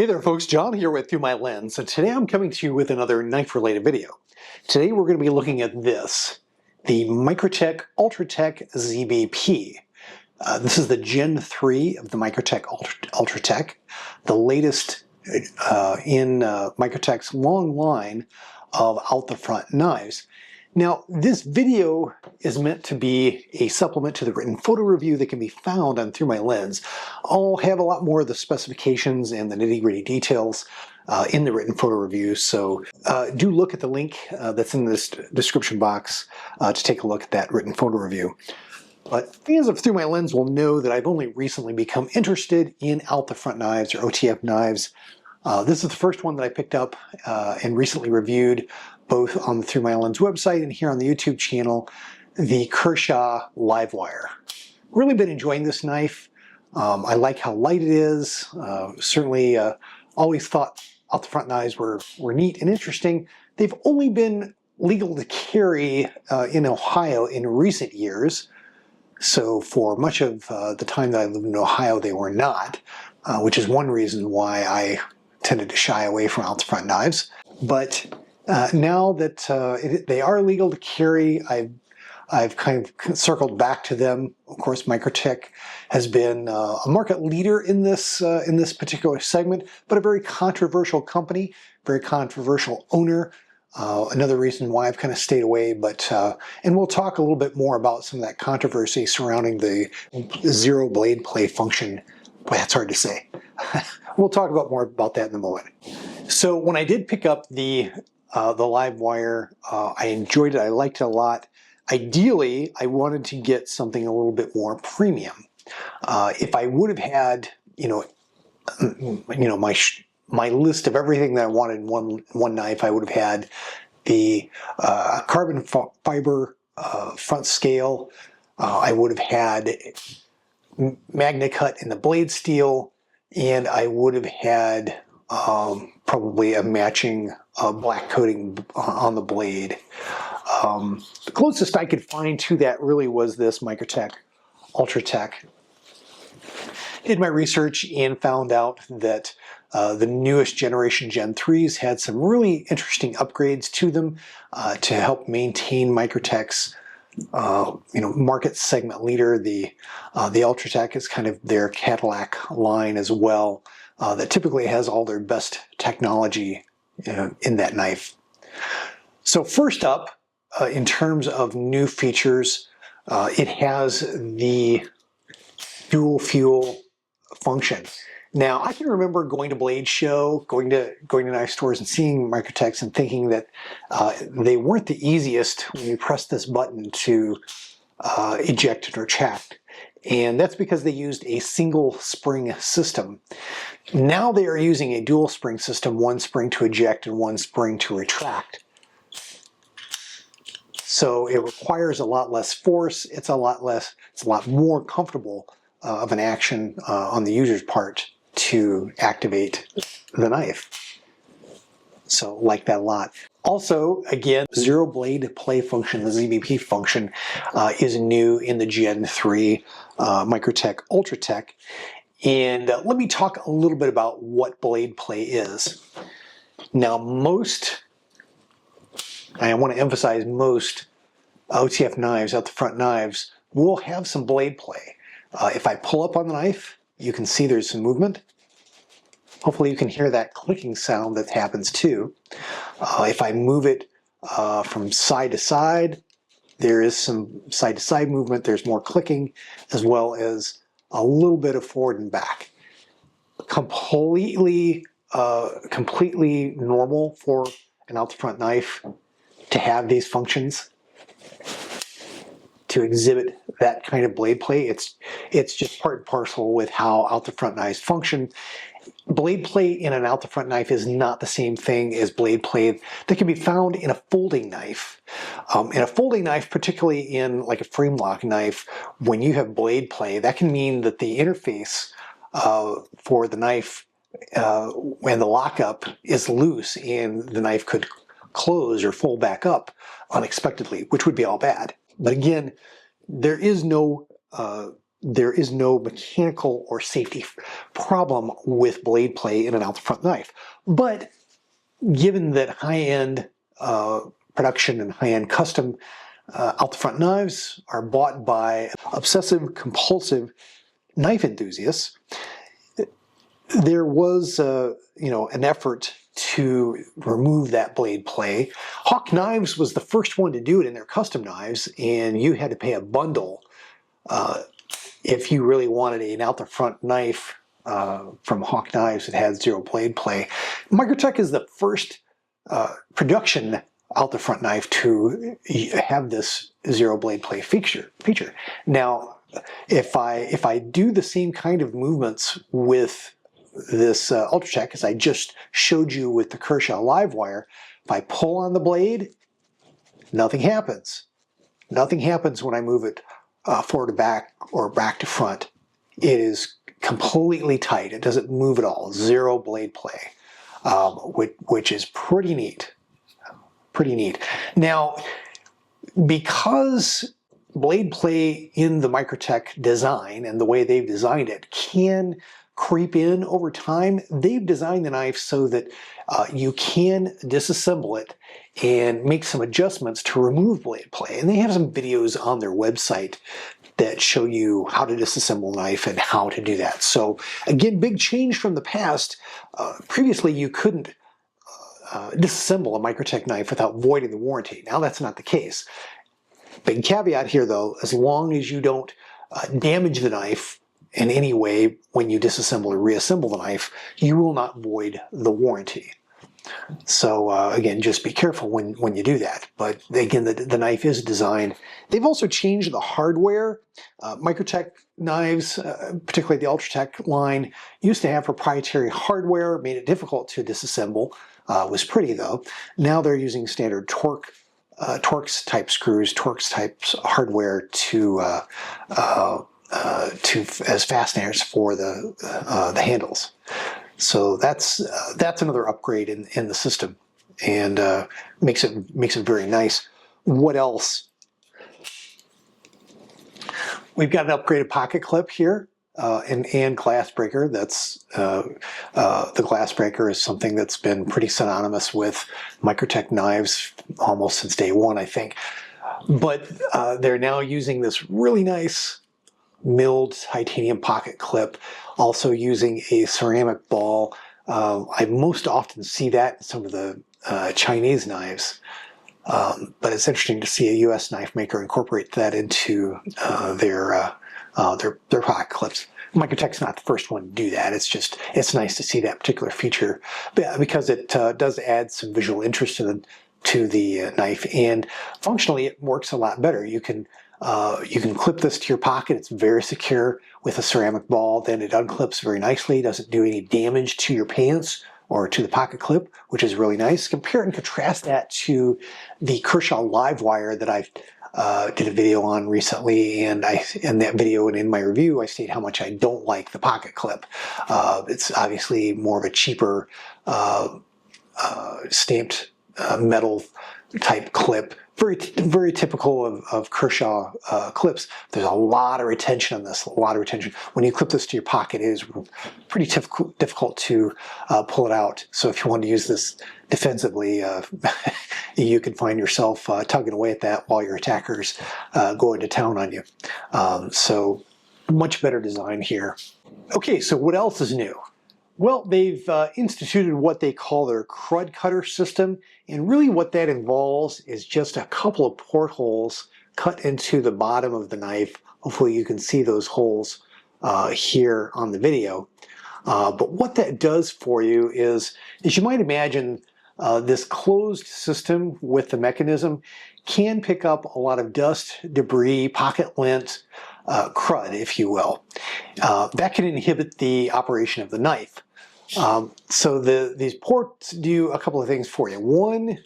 Hey there folks, John here with ThruMyLens, and today I'm coming to you with another knife-related video. Today we're going to be looking at this, the Microtech Ultratech ZBP. This is the Gen 3 of the Microtech Ultratech, the latest in Microtech's long line of out-the-front knives. Now, this video is meant to be a supplement to the written photo review that can be found on ThruMyLens. I'll have a lot more of the specifications and the nitty-gritty details in the written photo review, so do look at the link that's in this description box to take a look at that written photo review. But fans of ThruMyLens will know that I've only recently become interested in out-the-front knives, or OTF knives. This is the first one that I picked up and recently reviewed, both on the ThruMyLens website and here on the YouTube channel, the Kershaw Livewire. Really been enjoying this knife. I like how light it is. Certainly always thought out-the-front knives were neat and interesting. They've only been legal to carry in Ohio in recent years. So for much of the time that I lived in Ohio, they were not, which is one reason why I tended to shy away from out-the-front knives. But now that they are legal to carry, I've kind of circled back to them. Of course, Microtech has been a market leader in this particular segment, but a very controversial company, very controversial owner. Another reason why I've kind of stayed away, but and we'll talk a little bit more about some of that controversy surrounding the zero blade play function. Boy, that's hard to say. We'll talk about more about that in a moment. So when I did pick up the Livewire, I enjoyed it. I liked it a lot. Ideally, I wanted to get something a little bit more premium. If I would have had, my list of everything that I wanted in one knife, I would have had the carbon fiber front scale. I would have had Magna Cut in the blade steel, and I would have had probably a matching black coating on the blade. The closest I could find to that really was this Microtech Ultratech. Did my research and found out that the newest generation Gen 3s had some really interesting upgrades to them to help maintain Microtech's market segment leader. The Ultratech is kind of their Cadillac line as well, that typically has all their best technology in that knife. So first up, in terms of new features, it has the dual fuel function. Now, I can remember going to Blade Show, going to knife stores and seeing Microtechs and thinking that they weren't the easiest when you press this button to eject and retract. And that's because they used a single spring system. Now they are using a dual spring system, one spring to eject and one spring to retract. So it requires a lot less force. It's a lot more comfortable of an action on the user's part to activate the knife. So like that a lot. Also, again, zero blade play function, the ZBP function, is new in the Gen 3 Microtech Ultratech. And let me talk a little bit about what blade play is. Now, I want to emphasize most OTF knives, out the front knives, will have some blade play. If I pull up on the knife, you can see there's some movement. Hopefully you can hear that clicking sound that happens too. If I move it from side to side, there is some side to side movement. There's more clicking, as well as a little bit of forward and back. Completely normal for an out the front knife to have these functions, to exhibit that kind of blade play. It's just part and parcel with how out the front knives function. Blade play in an out the front knife is not the same thing as blade play that can be found in a folding knife. In a folding knife, particularly in like a frame lock knife, when you have blade play, that can mean that the interface for the knife when the lockup is loose and the knife could close or fold back up unexpectedly, which would be all bad. But again, there is no there is no mechanical or safety problem with blade play in an out-the-front knife. But given that high-end production and high-end custom out-the-front knives are bought by obsessive compulsive knife enthusiasts, there was an effort to remove that blade play. Hawk Knives was the first one to do it in their custom knives, and you had to pay a bundle if you really wanted an out-the-front knife from Hawk Knives that had zero blade play. Microtech is the first production out-the-front knife to have this zero blade play feature. Now, if I do the same kind of movements with this Ultratech as I just showed you with the Kershaw live wire, if I pull on the blade, nothing happens. Nothing happens when I move it forward to back or back to front. It is completely tight. It doesn't move at all. Zero blade play, which is pretty neat. Pretty neat. Now, because blade play in the Microtech design and the way they've designed it can creep in over time, they've designed the knife so that you can disassemble it and make some adjustments to remove blade play. And they have some videos on their website that show you how to disassemble a knife and how to do that. So again, big change from the past. Previously, you couldn't disassemble a Microtech knife without voiding the warranty. Now that's not the case. Big caveat here though, as long as you don't damage the knife in any way when you disassemble or reassemble the knife, you will not void the warranty. So again, just be careful when you do that. But again, the knife is designed. They've also changed the hardware. Microtech knives, particularly the Ultratech line, used to have proprietary hardware, made it difficult to disassemble. Was pretty though. Now they're using standard Torx type screws, Torx type hardware as fasteners for the handles. So that's another upgrade in the system, and makes it very nice. What else? We've got an upgraded pocket clip here, and glass breaker. That's the glass breaker is something that's been pretty synonymous with Microtech knives almost since day one, I think. But they're now using this really nice milled titanium pocket clip, also using a ceramic ball. I most often see that in some of the Chinese knives, but it's interesting to see a U.S. knife maker incorporate that into their pocket clips. Microtech's not the first one to do that. It's nice to see that particular feature because it does add some visual interest to the knife, and functionally it works a lot better. You can clip this to your pocket. It's very secure with a ceramic ball. Then it unclips very nicely. It doesn't do any damage to your pants or to the pocket clip, which is really nice. Compare and contrast that to the Kershaw live wire that I did a video on recently, and in that video and in my review I state how much I don't like the pocket clip. It's obviously more of a cheaper stamped metal type clip. Very typical of Kershaw clips. There's a lot of retention on this, a lot of retention. When you clip this to your pocket, it is pretty difficult to pull it out. So if you want to use this defensively, you can find yourself tugging away at that while your attackers go into town on you. So much better design here. Okay, so what else is new? Well, they've instituted what they call their crud cutter system, and really what that involves is just a couple of portholes cut into the bottom of the knife. Hopefully you can see those holes here on the video. But what that does for you is, as you might imagine, this closed system with the mechanism can pick up a lot of dust, debris, pocket lint, crud, if you will. That can inhibit the operation of the knife. So these ports do a couple of things for you. One,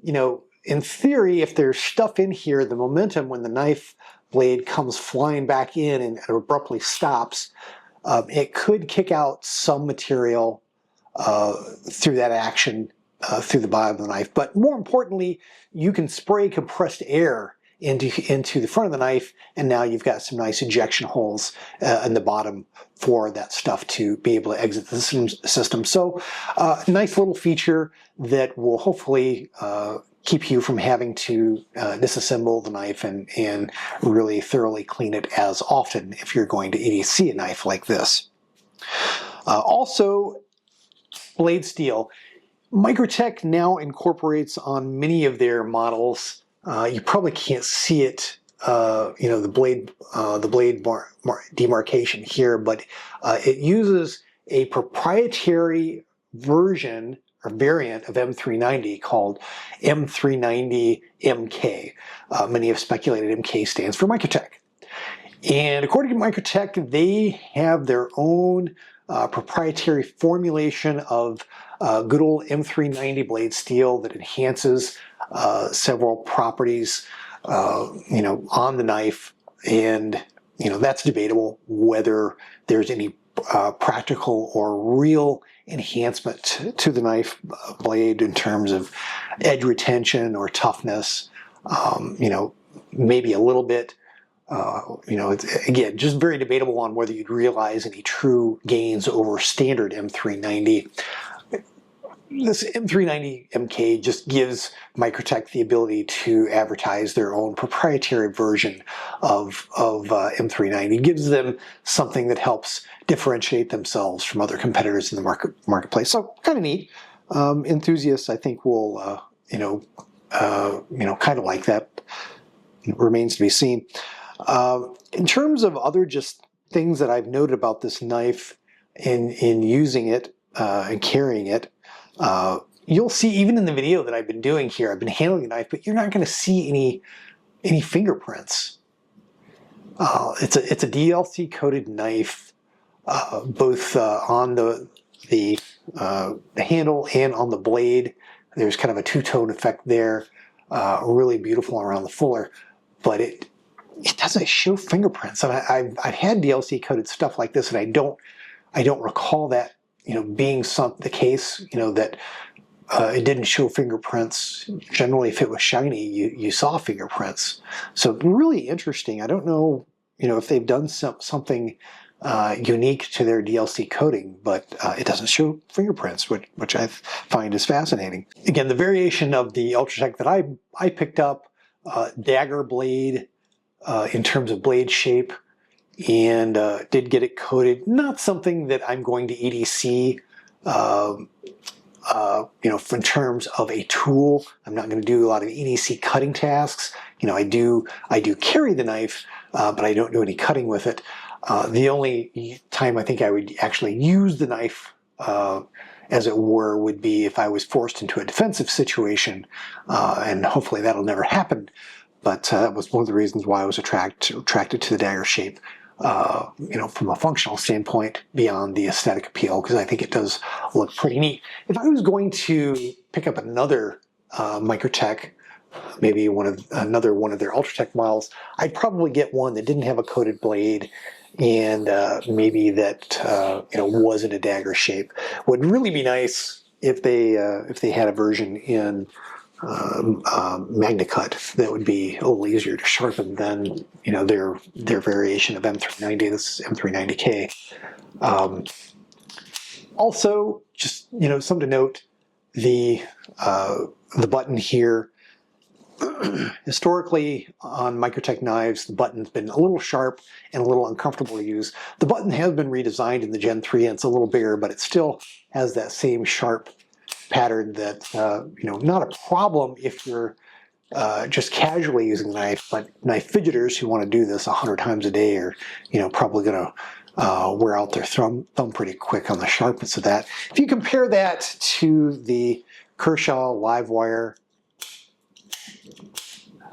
in theory, if there's stuff in here, the momentum when the knife blade comes flying back in and abruptly stops, it could kick out some material through that action through the bottom of the knife. But more importantly, you can spray compressed air into the front of the knife, and now you've got some nice ejection holes in the bottom for that stuff to be able to exit the system. So nice little feature that will hopefully keep you from having to disassemble the knife and really thoroughly clean it as often if you're going to EDC a knife like this. Also, blade steel. Microtech now incorporates on many of their models, you probably can't see it, you know, the blade demarcation here, but it uses a proprietary version or variant of M390 called M390 MK. Many have speculated MK stands for Microtech. And according to Microtech, they have their own proprietary formulation of good old M390 blade steel that enhances several properties, you know, on the knife, and you know that's debatable whether there's any practical or real enhancement to the knife blade in terms of edge retention or toughness. You know, maybe a little bit. You know, it's, again, just very debatable on whether you'd realize any true gains over standard M390. This M390 MK just gives Microtech the ability to advertise their own proprietary version of M390. It gives them something that helps differentiate themselves from other competitors in the marketplace. So kind of neat. Enthusiasts, I think, will you know, kind of like that. It remains to be seen. In terms of other just things that I've noted about this knife in using it and carrying it, you'll see even in the video that I've been doing here, I've been handling the knife, but you're not going to see any fingerprints. It's a DLC coated knife, both on the handle and on the blade. There's kind of a two-tone effect there, really beautiful around the fuller, but it doesn't show fingerprints. And I've had DLC coated stuff like this, and I don't recall that, you know, being the case, you know, that it didn't show fingerprints. Generally, if it was shiny, you saw fingerprints. So really interesting. I don't know, you know, if they've done something unique to their DLC coating, but it doesn't show fingerprints, which I find is fascinating. Again, the variation of the Ultratech that I picked up, dagger blade in terms of blade shape, and did get it coated. Not something that I'm going to EDC, you know, in terms of a tool. I'm not going to do a lot of EDC cutting tasks. You know, I do carry the knife, but I don't do any cutting with it. The only time I think I would actually use the knife, as it were, would be if I was forced into a defensive situation, and hopefully that'll never happen. But that was one of the reasons why I was attracted to the dagger shape. You know, from a functional standpoint, beyond the aesthetic appeal, because I think it does look pretty neat. If I was going to pick up another Microtech, maybe another one of their Ultratech models, I'd probably get one that didn't have a coated blade, and maybe that you know, wasn't a dagger shape. Would really be nice if they had a version in MagnaCut that would be a little easier to sharpen than, you know, their variation of M390. This is M390K. Also, just, you know, something to note: the button here. Historically, on Microtech knives, the button's been a little sharp and a little uncomfortable to use. The button has been redesigned in the Gen 3, and it's a little bigger, but it still has that same sharp pattern that, you know, not a problem if you're just casually using the knife, but knife fidgeters who want to do this 100 times a day are, you know, probably going to wear out their thumb pretty quick on the sharpness of that. If you compare that to the Kershaw Livewire,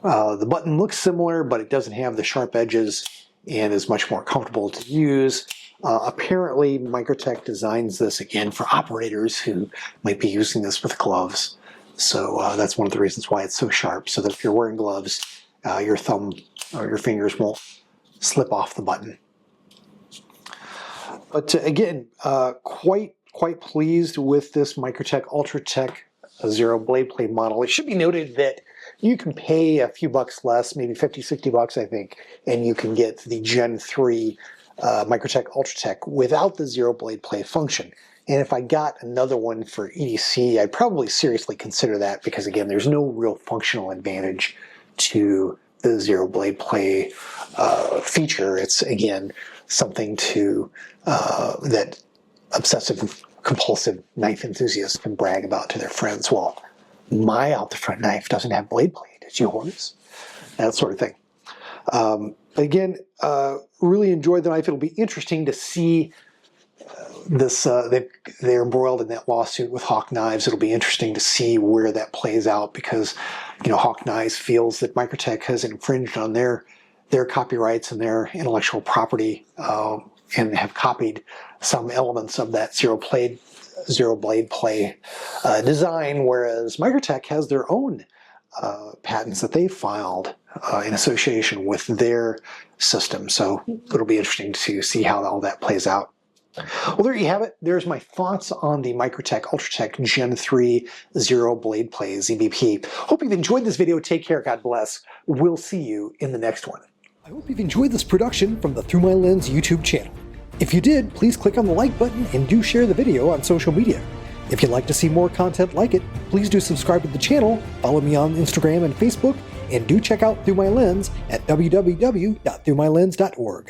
the button looks similar, but it doesn't have the sharp edges and is much more comfortable to use. Apparently, Microtech designs this again for operators who might be using this with gloves. So that's one of the reasons why it's so sharp, so that if you're wearing gloves, your thumb or your fingers won't slip off the button. But again, quite pleased with this Microtech Ultratech Zero blade plate model. It should be noted that You can pay a few bucks less, maybe 50, 60 bucks, I think, and you can get the Gen 3 Microtech Ultratech without the zero blade play function. And if I got another one for EDC, I'd probably seriously consider that because, again, there's no real functional advantage to the zero blade play feature. It's, again, something that obsessive compulsive knife enthusiasts can brag about to their friends. Well, my out-the-front knife doesn't have blade play. Does yours? That sort of thing. But again, really enjoyed the knife. It'll be interesting to see this. They're embroiled in that lawsuit with Hawk Knives. It'll be interesting to see where that plays out because, Hawk Knives feels that Microtech has infringed on their copyrights and their intellectual property and have copied some elements of that zero blade play design, whereas Microtech has their own patents that they filed in association with their system. So it'll be interesting to see how all that plays out. Well, there you have it. There's my thoughts on the Microtech Ultratech Gen 3 Zero Blade Play ZBP. Hope you've enjoyed this video. Take care. God bless. We'll see you in the next one. I hope you've enjoyed this production from the ThruMyLens YouTube channel. If you did, please click on the like button and do share the video on social media. If you'd like to see more content like it, please do subscribe to the channel, follow me on Instagram and Facebook, and do check out ThruMyLens at www.ThruMyLens.org.